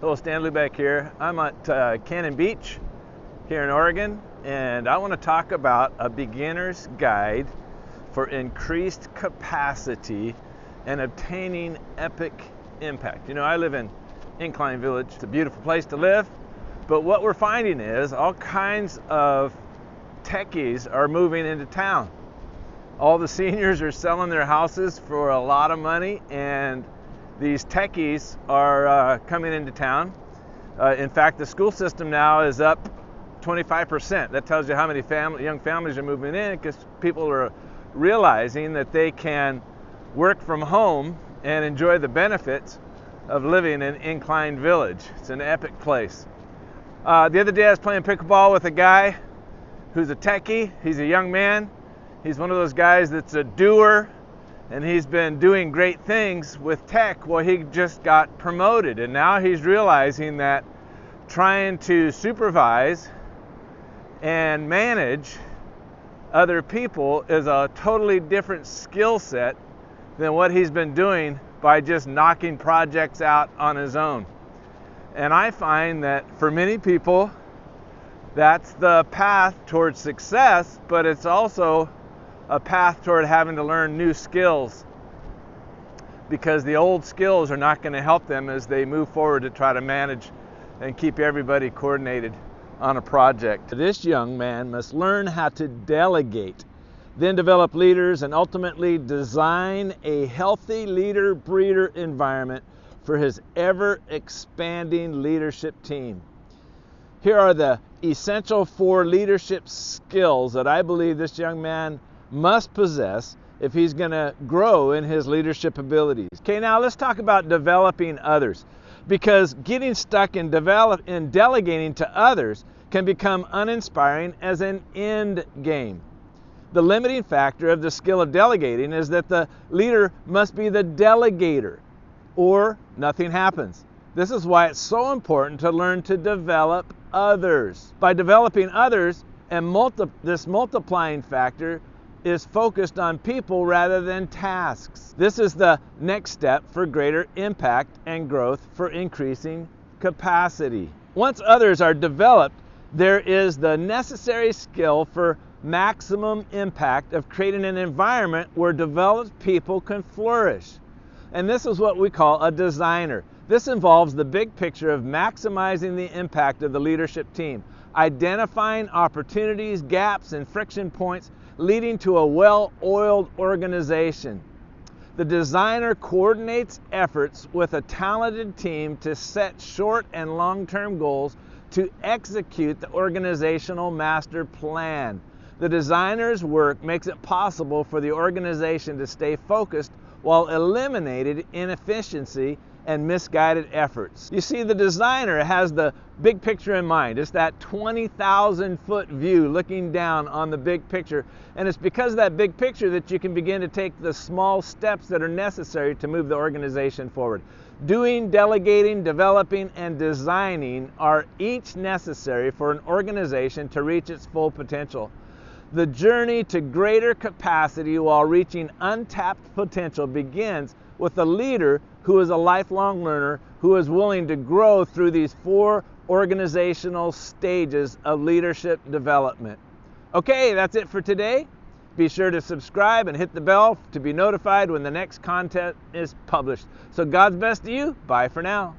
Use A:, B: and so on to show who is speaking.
A: Hello, Stan Lubeck here. I'm at Cannon Beach here in Oregon, and I want to talk about a beginner's guide for increased capacity and obtaining epic impact. You know, I live in Incline Village. It's a beautiful place to live, but what we're finding is all kinds of techies are moving into town. All the seniors are selling their houses for a lot of money, and these techies are coming into town. In fact, the school system now is up 25%. That tells you how many young families are moving in, because people are realizing that they can work from home and enjoy the benefits of living in Incline Village. It's an epic place. The other day I was playing pickleball with a guy who's a techie. He's a young man. He's one of those guys that's a doer, and he's been doing great things with tech. Well, he just got promoted, and now he's realizing that trying to supervise and manage other people is a totally different skill set than what he's been doing by just knocking projects out on his own. And I find that for many people, that's the path towards success, but it's also a path toward having to learn new skills, because the old skills are not going to help them as they move forward to try to manage and keep everybody coordinated on a project. This young man must learn how to delegate, then develop leaders, and ultimately design a healthy leader-breeder environment for his ever-expanding leadership team. Here are the essential 4 leadership skills that I believe this young man must possess if he's going to grow in his leadership abilities. Okay, now let's talk about developing others, because getting stuck in delegating to others can become uninspiring as an end game. The limiting factor of the skill of delegating is that the leader must be the delegator, or nothing happens. This is why it's so important to learn to develop others. By developing others, and this multiplying factor is focused on people rather than tasks. This is the next step for greater impact and growth for increasing capacity. Once others are developed, there is the necessary skill for maximum impact of creating an environment where developed people can flourish. And this is what we call a designer. This involves the big picture of maximizing the impact of the leadership team, identifying opportunities, gaps, and friction points, leading to a well-oiled organization. The designer coordinates efforts with a talented team to set short and long-term goals to execute the organizational master plan. The designer's work makes it possible for the organization to stay focused while eliminating inefficiency and misguided efforts. You see, the designer has the big picture in mind. It's that 20,000 foot view looking down on the big picture. And it's because of that big picture that you can begin to take the small steps that are necessary to move the organization forward. Doing, delegating, developing, and designing are each necessary for an organization to reach its full potential. The journey to greater capacity while reaching untapped potential begins with a leader who is a lifelong learner, who is willing to grow through these 4 organizational stages of leadership development. Okay, that's it for today. Be sure to subscribe and hit the bell to be notified when the next content is published. So God's best to you. Bye for now.